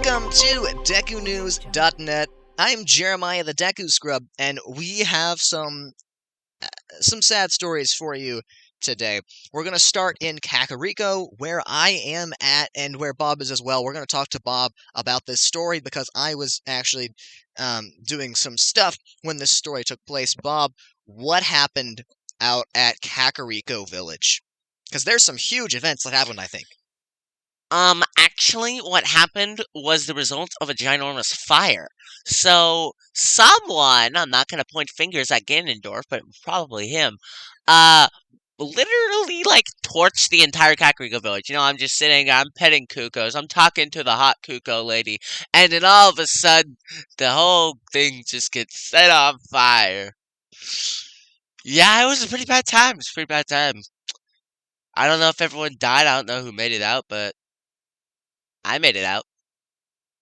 Welcome to DekuNews.net. I'm Jeremiah the Deku Scrub, and we have some sad stories for you today. We're going to start in Kakariko, where I am at, and where Bob is as well. We're going to talk to Bob about this story, because I was actually doing some stuff when this story took place. Bob, what happened out at Kakariko Village? Because there's some huge events that happened, I think. Actually, what happened was the result of a ginormous fire. So, someone, I'm not gonna point fingers at Ganondorf, but probably him, literally, torched the entire Kakariko village. I'm just sitting, I'm petting Kukos, I'm talking to the hot Kuko lady, and then all of a sudden, the whole thing just gets set on fire. Yeah, it was a pretty bad time. I don't know if everyone died, I don't know who made it out, but I made it out.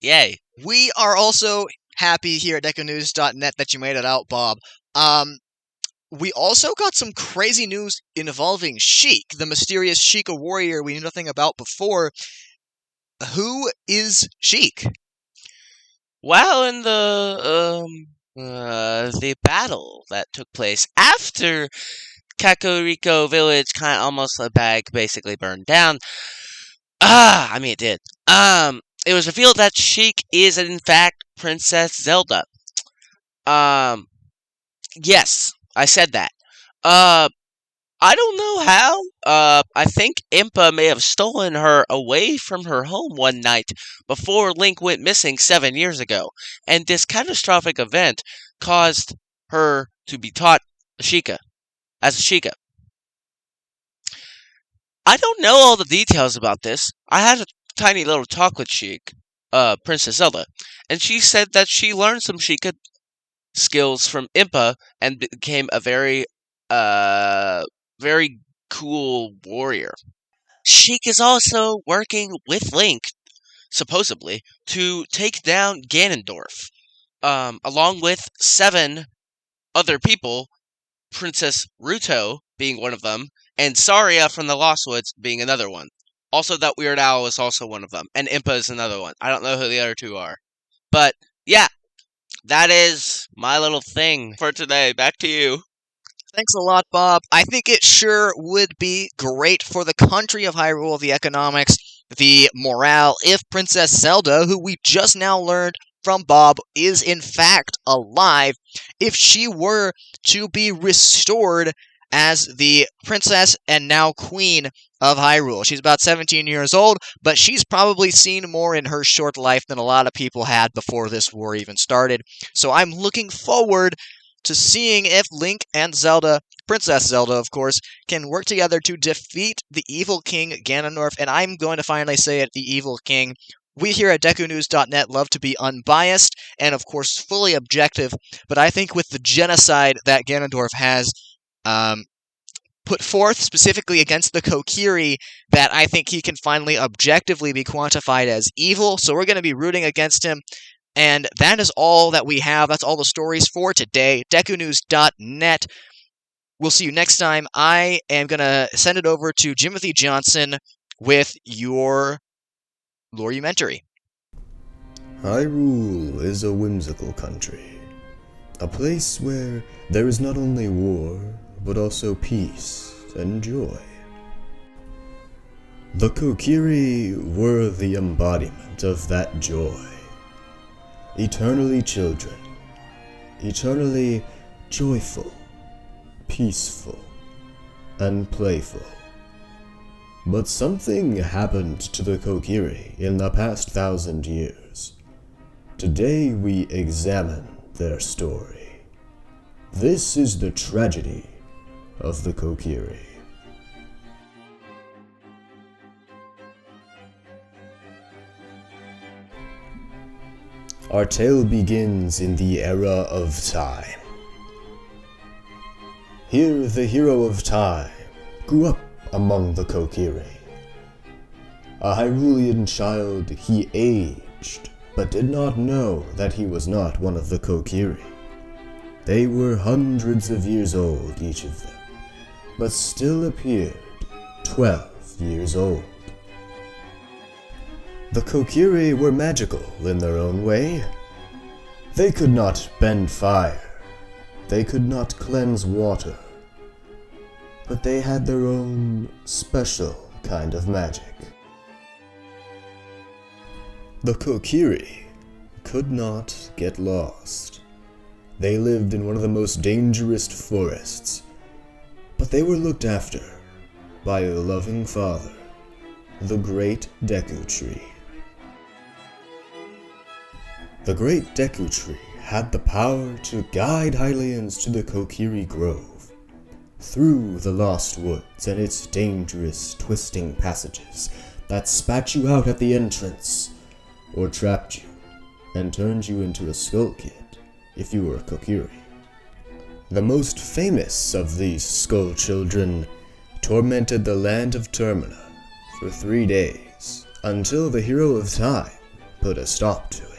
Yay. We are also happy here at DekuNews.net that you made it out, Bob. We also got some crazy news involving Sheik, the mysterious Sheikah warrior we knew nothing about before. Who is Sheik? Well, in the battle that took place after Kakariko Village almost basically burned down. It did. It was revealed that Sheik is in fact Princess Zelda. Yes, I said that. I don't know how. I think Impa may have stolen her away from her home one night before Link went missing 7 years ago, and this catastrophic event caused her to be taught Sheikah as a Sheikah. I don't know all the details about this. I had a tiny little talk with Sheik, Princess Zelda, and she said that she learned some Sheikah skills from Impa and became a very cool warrior. Sheik is also working with Link, supposedly, to take down Ganondorf, along with 7 other people, Princess Ruto being one of them, and Saria from the Lost Woods being another one. Also, that Weird Owl is also one of them, and Impa is another one. I don't know who the other 2 are. But, yeah, that is my little thing for today. Back to you. Thanks a lot, Bob. I think it sure would be great for the country of Hyrule, the economics, the morale, if Princess Zelda, who we just now learned from Bob, is in fact alive, if she were to be restored as the princess and now queen of Hyrule. She's about 17 years old, but she's probably seen more in her short life than a lot of people had before this war even started. So I'm looking forward to seeing if Link and Zelda, Princess Zelda of course, can work together to defeat the evil king Ganondorf, and I'm going to finally say it, the evil king. We here at DekuNews.net love to be unbiased and of course fully objective, but I think with the genocide that Ganondorf has put forth specifically against the Kokiri, that I think he can finally objectively be quantified as evil, so we're going to be rooting against him, and that is all that we have. That's all the stories for today. DekuNews.net. We'll see you next time. I am going to send it over to Jimothy Johnson with your Loreumentary. Hyrule is a whimsical country, a place where there is not only war, but also peace and joy. The Kokiri were the embodiment of that joy. Eternally children, eternally joyful, peaceful, and playful. But something happened to the Kokiri in the past 1,000 years. Today we examine their story. This is the tragedy of the Kokiri. Our tale begins in the era of time. Here the hero of time grew up among the Kokiri. A Hyrulean child, he aged, but did not know that he was not one of the Kokiri. They were hundreds of years old, each of them, but still appeared 12 years old. The Kokiri were magical in their own way. They could not bend fire. They could not cleanse water. But they had their own special kind of magic. The Kokiri could not get lost. They lived in one of the most dangerous forests, but they were looked after by a loving father, the Great Deku Tree. The Great Deku Tree had the power to guide Hylians to the Kokiri Grove, through the Lost Woods and its dangerous, twisting passages that spat you out at the entrance, or trapped you and turned you into a Skull Kid if you were a Kokiri. The most famous of these Skull Children tormented the land of Termina for 3 days, until the Hero of Time put a stop to it.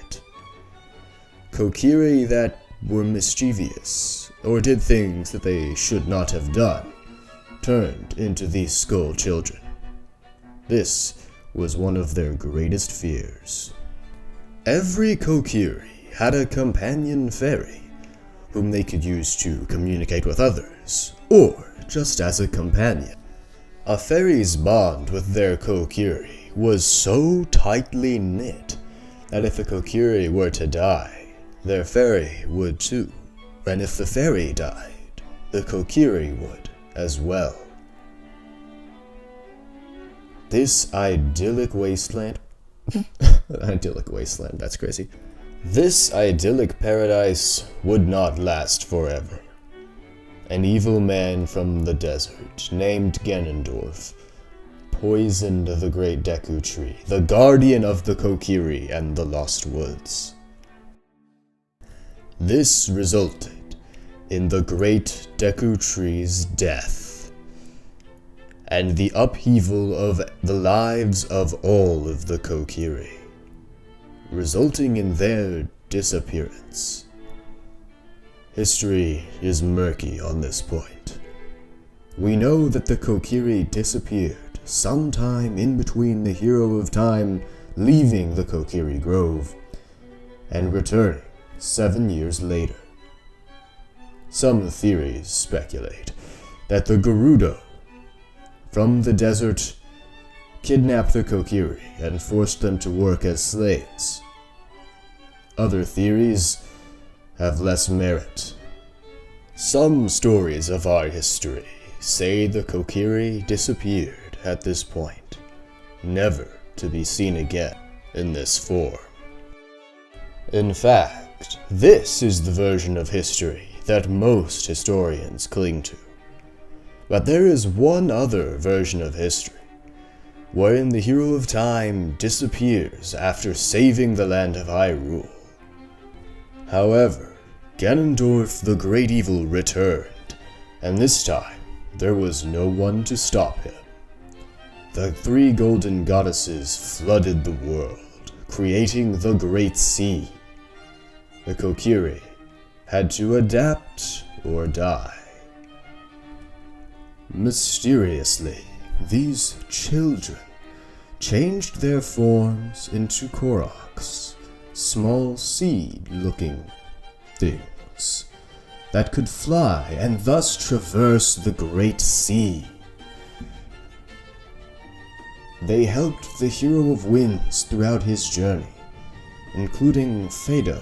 Kokiri that were mischievous, or did things that they should not have done, turned into these Skull Children. This was one of their greatest fears. Every Kokiri had a companion fairy, whom they could use to communicate with others, or just as a companion. A fairy's bond with their Kokiri was so tightly knit that if a Kokiri were to die, their fairy would too, and if the fairy died, the Kokiri would as well. This idyllic wasteland that's crazy. This idyllic paradise would not last forever. An evil man from the desert, named Ganondorf, poisoned the Great Deku Tree, the guardian of the Kokiri and the Lost Woods. This resulted in the Great Deku Tree's death, and the upheaval of the lives of all of the Kokiri, resulting in their disappearance. History is murky on this point. We know that the Kokiri disappeared sometime in between the Hero of Time leaving the Kokiri Grove and returning 7 years later. Some theories speculate that the Gerudo from the desert kidnapped the Kokiri and forced them to work as slaves. Other theories have less merit. Some stories of our history say the Kokiri disappeared at this point, never to be seen again in this form. In fact, this is the version of history that most historians cling to. But there is one other version of history, wherein the Hero of Time disappears after saving the land of Hyrule. However, Ganondorf the Great Evil returned, and this time there was no one to stop him. The 3 golden goddesses flooded the world, creating the Great Sea. The Kokiri had to adapt or die. Mysteriously, these children changed their forms into KOROKS, small seed-looking things that could fly and thus traverse the Great Sea. They helped the Hero of Winds throughout his journey, including Fado,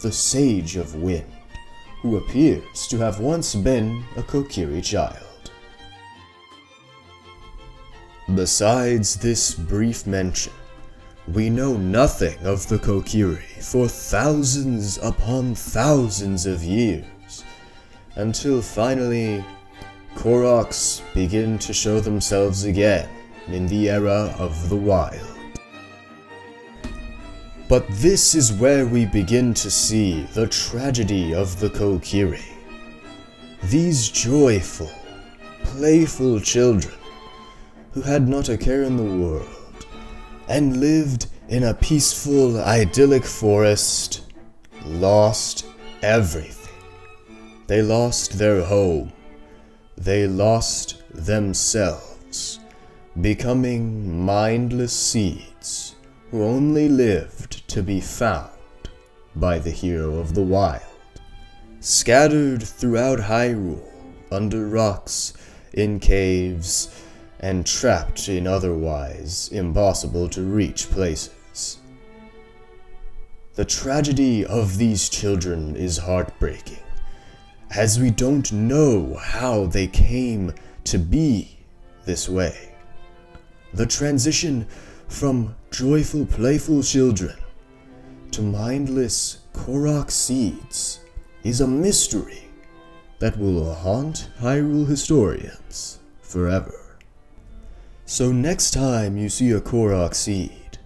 the Sage of Wind, who appears to have once been a Kokiri child. Besides this brief mention, we know nothing of the Kokiri for thousands upon thousands of years, until finally KOROKS begin to show themselves again in the era of the Wild. But this is where we begin to see the tragedy of the Kokiri. These joyful, playful children who had not a care in the world, and lived in a peaceful, idyllic forest, lost everything. They lost their home. They lost themselves, becoming mindless seeds who only lived to be found by the hero of the wild. Scattered throughout Hyrule, under rocks, in caves, and trapped in otherwise impossible to reach places. The tragedy of these children is heartbreaking, as we don't know how they came to be this way. The transition from joyful, playful children to mindless KOROKS seeds is a mystery that will haunt Hyrule historians forever. So next time you see a KOROKS seed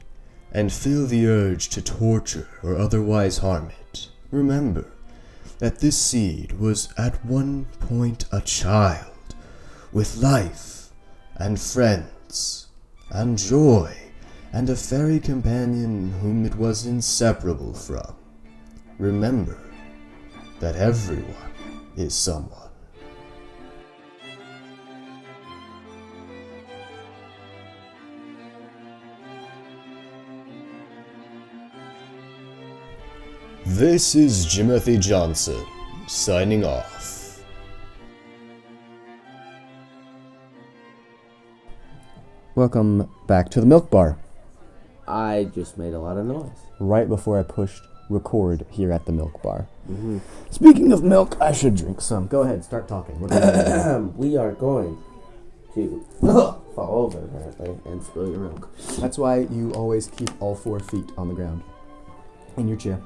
and feel the urge to torture or otherwise harm it, remember that this seed was at one point a child with life and friends and joy and a fairy companion whom it was inseparable from. Remember that everyone is someone. This is Jimothy Johnson, signing off. Welcome back to the Milk Bar. I just made a lot of noise. Right before I pushed record here at the Milk Bar. Mm-hmm. Speaking of milk, I should drink some. Go ahead, start talking. What are We are going to fall over, apparently, and spill your milk. That's why you always keep all 4 feet on the ground. In your chair.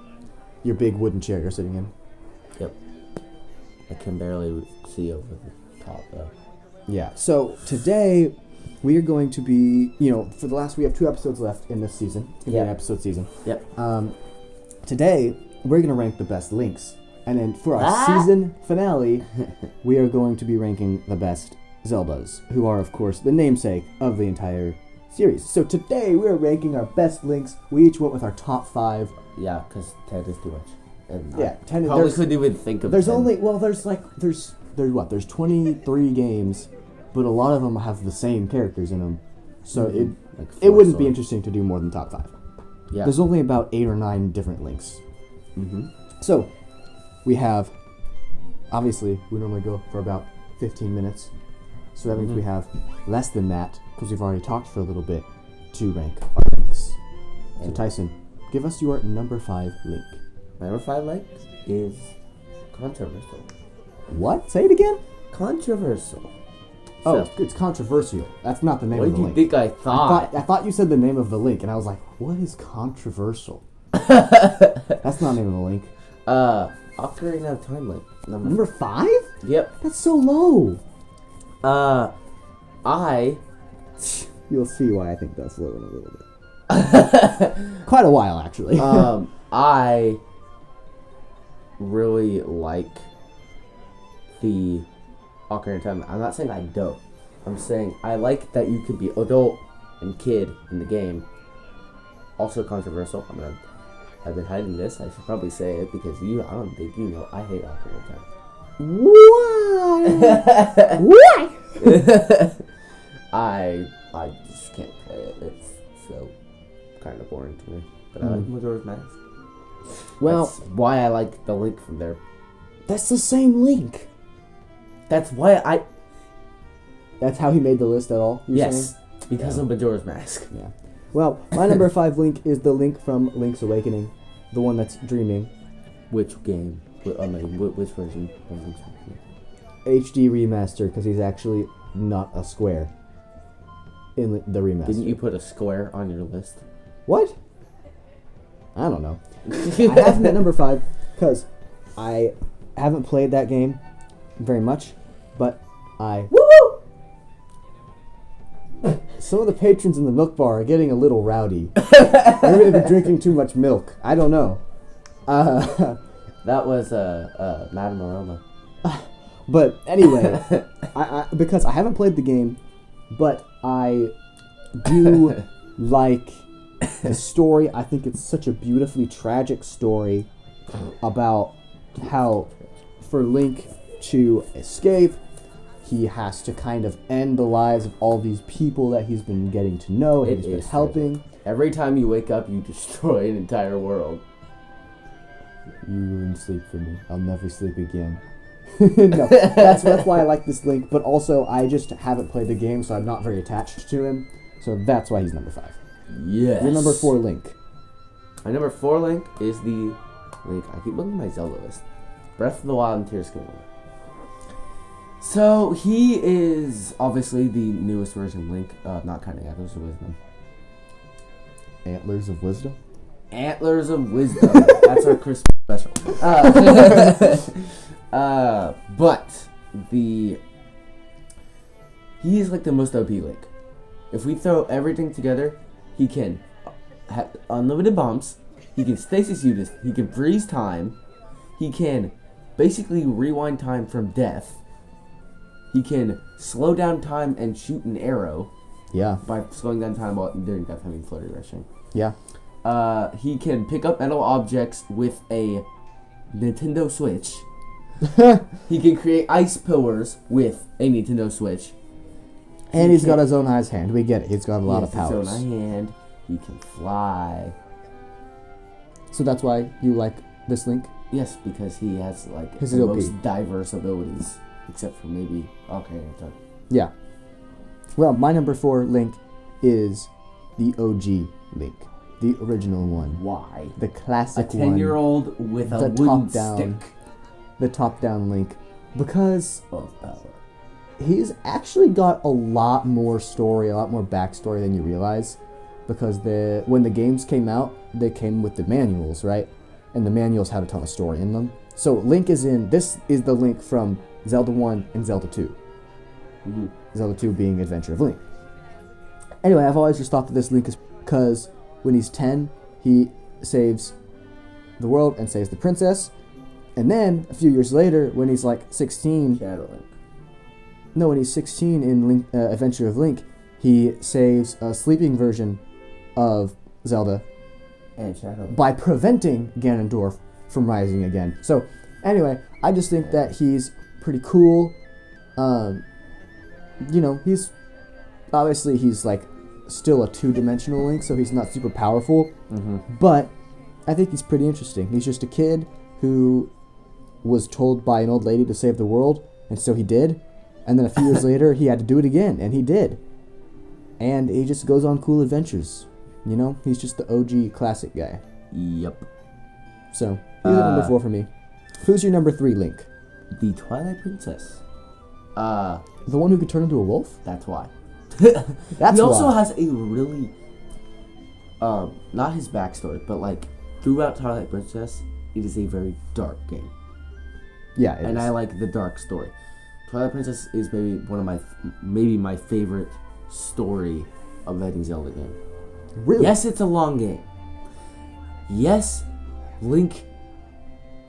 Your big wooden chair you're sitting in. Yep. I can barely see over the top, though. Yeah, so today we are going to be, for the last, we have 2 episodes left in this season. In the episode season. Yep. Today, we're going to rank the best links. And then for our season finale, we are going to be ranking the best Zeldas, who are, of course, the namesake of the entire series. So today, we're ranking our best links. We each went with our top 5. Yeah, because 10 is too much. And 10 probably couldn't even think of There's 10. only, well, there's 23 games, but a lot of them have the same characters in them. So it wouldn't be interesting to do more than top 5. Yeah. There's only about 8 or 9 different links. Mm-hmm. So, we have, obviously, we normally go for about 15 minutes. So that means we have less than that, because we've already talked for a little bit, to rank our links. So Tyson, give us your number 5 link. My number 5 link is controversial. What? Say it again? Controversial. Oh, So, it's controversial. That's not the name what of do the you link. think I thought? I thought you said the name of the link, and I was like, what is controversial? That's not the name of the link. Ocarina of Time link. Number 5? Yep. That's so low. You'll see why I think that's low in a little bit. Quite a while, actually. I really like the Ocarina of Time. I'm not saying I don't. I'm saying I like that you could be adult and kid in the game. Also controversial. I've been hiding this. I should probably say it because I don't think you know I hate Ocarina of Time. Why? I just can't play it. It's so kind of boring to me. But I like Majora's Mask. Well, That's why I like the link from there. that's the same link. That's why That's how he made the list at all? You're saying? because of Majora's Mask. Yeah. Well, my number 5 link is the link from Link's Awakening, the one that's dreaming. Which game? Which version of Link's Awakening? HD remaster, because he's actually not a square in the remaster. Didn't you put a square on your list? What? I don't know. I have him at number 5 because I haven't played that game very much, but I... Woo! Some of the patrons in the milk bar are getting a little rowdy. They're going to be drinking too much milk. I don't know. That was Madame Aroma. But anyway, because I haven't played the game, but I do like the story. I think it's such a beautifully tragic story about how for Link to escape, he has to kind of end the lives of all these people that he's been getting to know and he's been helping. Every time you wake up, you destroy an entire world. You ruined sleep for me. I'll never sleep again. No, that's why I like this Link, but also I just haven't played the game, so I'm not very attached to him. So that's why he's number 5. Yes. Your number 4 Link. My number 4 Link is the Link. I keep looking at my Zelda list. Breath of the Wild and Tears of the Kingdom. So he is obviously the newest version of Link, not counting Antlers of Wisdom. Antlers of Wisdom? Antlers of Wisdom. That's our Christmas special. But he is like the most OP Link. If we throw everything together, he can have unlimited bombs. He can stasis units. He can freeze time. He can basically rewind time from death. He can slow down time and shoot an arrow. Yeah. By slowing down time during death having floating rushing. Yeah. He can pick up metal objects with a Nintendo Switch. He can create ice pillars with a Nintendo Switch. And he's got his own ice hand. We get it. He's got a lot of powers. His own hand. He can fly. So that's why you like this Link? Yes, because he has like His the OP. most diverse abilities, except for maybe Yeah. Well, my number 4 Link is the OG Link. The original one. Why? The A classic one. 10-year-old with a The wooden top-down. stick The top-down Link. Because of power. he's actually got a lot more story, a lot more backstory than you realize. Because when the games came out, they came with the manuals, right? And the manuals had a ton of story in them. So Link is in... This is the Link from Zelda 1 and Zelda 2. Mm-hmm. Zelda 2 being Adventure of Link. Anyway, I've always just thought that this Link is... Because when he's 10, he saves the world and saves the princess. And then, a few years later, when he's like 16... Shadow Link. No, when he's 16 in Link, Adventure of Link, he saves a sleeping version of Zelda And Shadow Link. by preventing Ganondorf from rising again. So, anyway, I just think that he's pretty cool. You know, he's... Obviously, he's like still a 2-dimensional Link, so he's not super powerful. Mm-hmm. But I think he's pretty interesting. He's just a kid who was told by an old lady to save the world, and so he did. And then a few years later, he had to do it again, and he did. And he just goes on cool adventures. You know, he's just the OG classic guy. Yep. So, he's at number 4 for me. Who's your number 3 Link? The Twilight Princess. The one who could turn into a wolf? That's why. That's he also why. has a really, not his backstory, but like throughout Twilight Princess, it is a very dark game, Yeah, it and is. I like the dark story. Twilight Princess is maybe one of my favorite story of any Zelda game. Really? Yes, it's a long game. Yes, Link.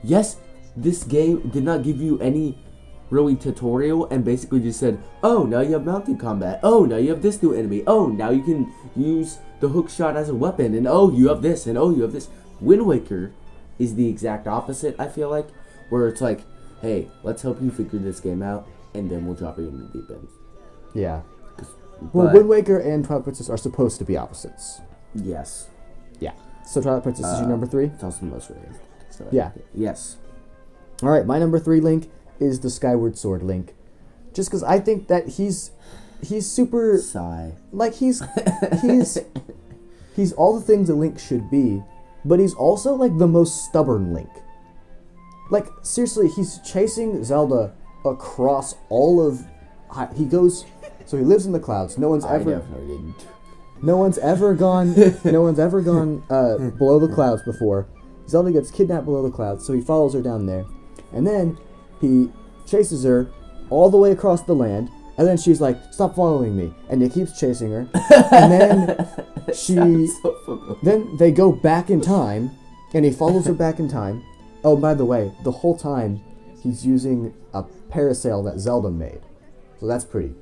Yes, this game did not give you any really tutorial and basically just said, oh, now you have mounted combat. Oh, now you have this new enemy. Oh, now you can use the hook shot as a weapon. And oh, you have this. And oh, you have this. Wind Waker is the exact opposite, I feel like, where it's like, hey, let's help you figure this game out, and then we'll drop you in the deep end. Yeah. Well, But- Wind Waker and Twilight Princess are supposed to be opposites. Yes. Yeah. So Twilight Princess is your number 3? It's also the most realistic. So I Yeah. like it. Yes. All right, my number 3 Link is the Skyward Sword Link. Just because I think that he's super... Sigh. Like, he's all the things a Link should be, but he's also, like, the most stubborn Link. Like, seriously, he's chasing Zelda across all of... He goes... So he lives in the clouds. No one's I ever... definitely didn't. No one's ever gone below the clouds before. Zelda gets kidnapped below the clouds, so he follows her down there. And then he chases her all the way across the land, and then she's like, stop following me. And he keeps chasing her. And then then they go back in time, and he follows her back in time. Oh, by the way, the whole time he's using a parasail that Zelda made. So that's pretty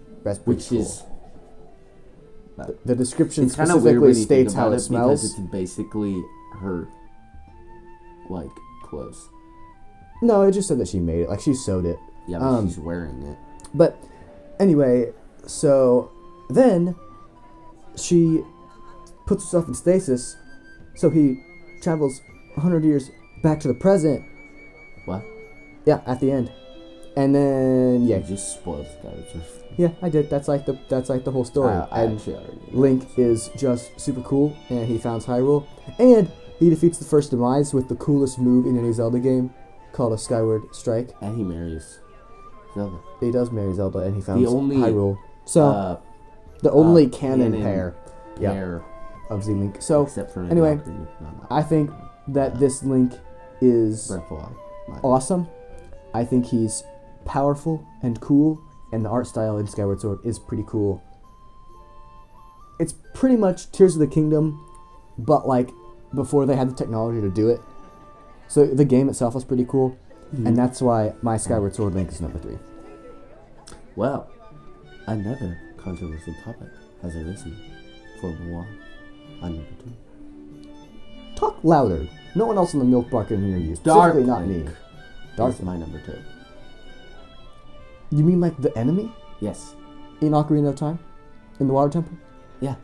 Which cool. is... The description It's kind of weird specifically when you think states how about it it smells. because it's basically her, like, clothes. No, it just said that she made it. Like, she sewed it. Yeah, but she's wearing it. But anyway, so then she puts himself in stasis, so he travels 100 years back to the present. What? Yeah, at the end. And then You just spoiled Skyward Sword. yeah, I did. That's like the whole story. I And actually already knew. Link is just super cool, and he founds Hyrule, and he defeats the first demise with the coolest move in any Zelda game, called a Skyward Strike. And he marries Zelda. He does marry Zelda, and he founds only, Hyrule. So the only canon pair pair of Z Link. So except for anyway, not I think that this Link is Breath of the Wild. awesome. I think he's powerful and cool, and the art style in Skyward Sword is pretty cool. It's pretty much Tears of the Kingdom, but like before they had the technology to do it. So the game itself was pretty cool, and that's why my Skyward Sword Link is number 3. Well, another controversial topic has arisen for moi on number 2. Talk louder. No one else in the milk bar can hear you. Dark Specifically not Link. me. That's my number 2. You mean like the enemy Yes. in Ocarina of Time? In the Water Temple? Yeah.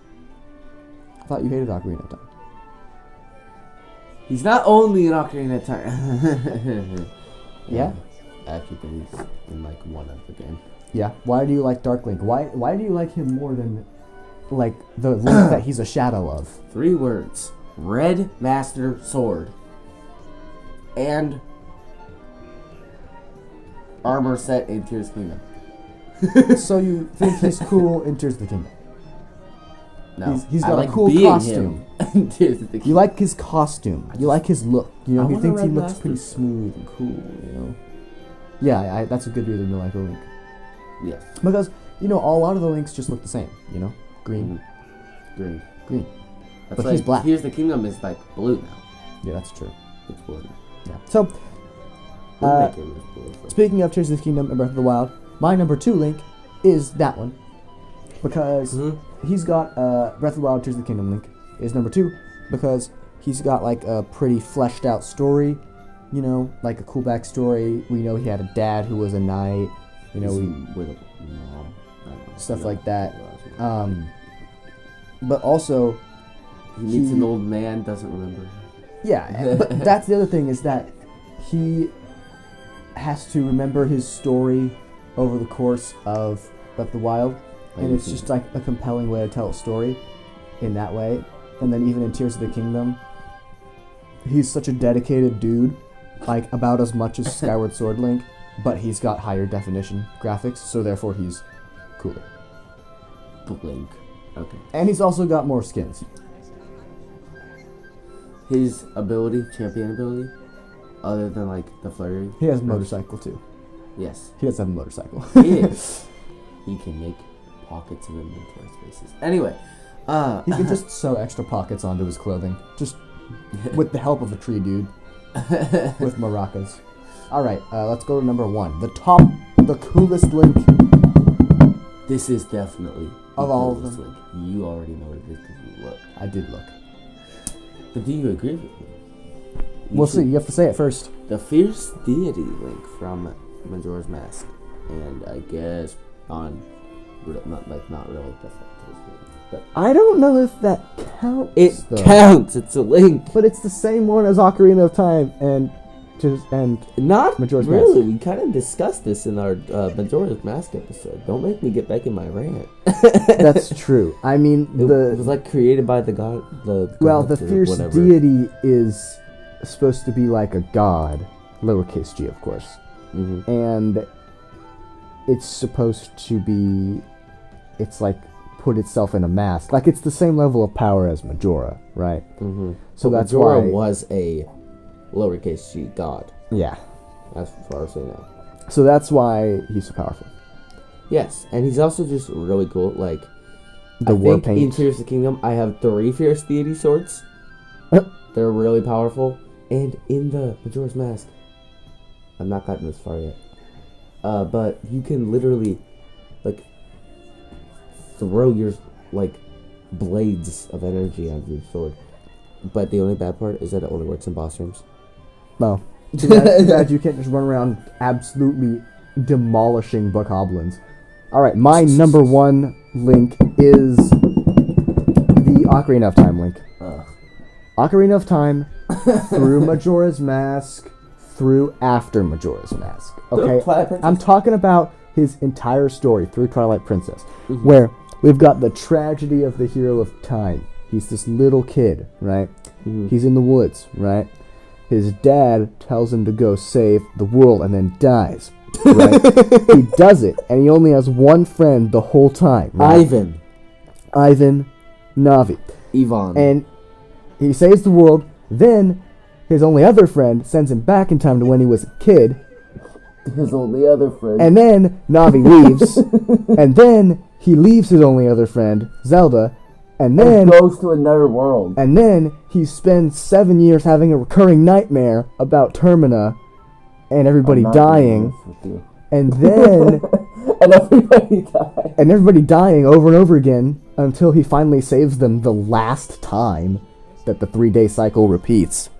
I thought you hated Ocarina of Time. He's not only in Ocarina of Time. Yeah? Actually, he's in like one of the game. Yeah. Why do you like Dark Link? Why do you like him more than like the Link that he's a shadow of? 3 words. Red Master Sword. And armor set in Tears of the Kingdom. So you think he's cool in Tears of the Kingdom? No. He's got I a like cool being costume. him in Tears of the Kingdom. You like his costume. You like his look. You know, I he want a thinks he Red looks Master. pretty smooth and cool, you know? Yeah, that's a good reason to like a Link. Yes. Because, you know, a lot of the Links just look the same, you know? Green. Green. Green. That's But like, he's black. Tears of the Kingdom is like blue now. Yeah, that's true. It's blue now. Yeah. So, Wind Waker was blue first. speaking of Tears of the Kingdom and Breath of the Wild, my number 2 Link is that one. Because he's got Breath of the Wild, Tears of the Kingdom Link is number 2. Because he's got like a pretty fleshed out story, you know, like a cool backstory. We know he had a dad who was a knight, you know, stuff like that. But also, He meets an old man, doesn't remember. yeah, but that's the other thing is that he has to remember his story over the course of Breath of the Wild, and it's just like a compelling way to tell a story in that way. And then even in Tears of the Kingdom, he's such a dedicated dude, like about as much as Skyward Sword Link, but he's got higher definition graphics, so therefore he's cooler. Link. Okay. And he's also got more skins. His ability, champion ability, other than like the flurry. He has a motorcycle too. Yes. He does have a motorcycle. He is. He can make pockets of inventory spaces. Anyway, He can just sew extra pockets onto his clothing, just with the help of a tree dude, with maracas. All right, let's go to number 1. The coolest Link. this is definitely Of the all of coolest them. Link. You already know what it is because you look. I did look. But do you agree with me? We'll see. You have to say it first. The fierce deity Link from Majora's Mask, and I guess not really the but I don't know if that counts. it though. counts. It's a Link. But it's the same one as Ocarina of Time and Not Majora's really. Mask. We kind of discussed this in our Majora's Mask episode. Don't make me get back in my rant. That's true. I mean, It was like created by the god. The the fierce deity is supposed to be like a god, lowercase g, of course, and it's supposed to be. It's like put itself in a mask. Like it's the same level of power as Majora, right? Mm-hmm. So but that's Majora why. was a lowercase g god. Yeah. As far as I know. So that's why he's so powerful. Yes, and he's also just really cool. Like The I war think in paint. Tears of the Kingdom, I have 3 fierce deity swords. They're really powerful. And in the Majora's Mask, I've not gotten this far yet. But you can literally, like, throw your, like, blades of energy out of your sword. But the only bad part is that it only works in boss rooms. Well, too bad you can't just run around absolutely demolishing bokoblins. Alright, my number 1 Link is the Ocarina of Time, Link. Ugh. Ocarina of Time, through Majora's Mask, through after Majora's Mask. Okay, Twilight Princess? I'm talking about his entire story through Twilight Princess, where we've got the tragedy of the hero of time. He's this little kid, right? He's in the woods, right? His dad tells him to go save the world and then dies, right? He does it, and he only has one friend the whole time, right? Ivan, Navi. Yvonne. And he saves the world, then his only other friend sends him back in time to when he was a kid, His only other friend. and then Navi leaves, and then he leaves his only other friend, Zelda, and then goes to another world. and then he spends 7 years having a recurring nightmare about Termina and everybody I'm not doing dying, this with you. and then And everybody died. and everybody dying over and over again until he finally saves them the last time that the 3-day cycle repeats.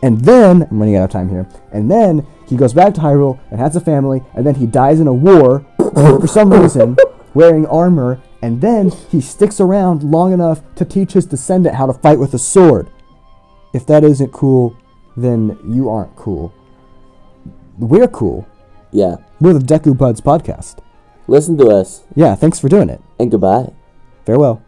And then, I'm running out of time here, and then he goes back to Hyrule and has a family, and then he dies in a war for some reason, wearing armor, and then he sticks around long enough to teach his descendant how to fight with a sword. If that isn't cool, then you aren't cool. We're cool. Yeah. We're the Deku Buds podcast. Listen to us. Yeah, thanks for doing it. And goodbye. Farewell.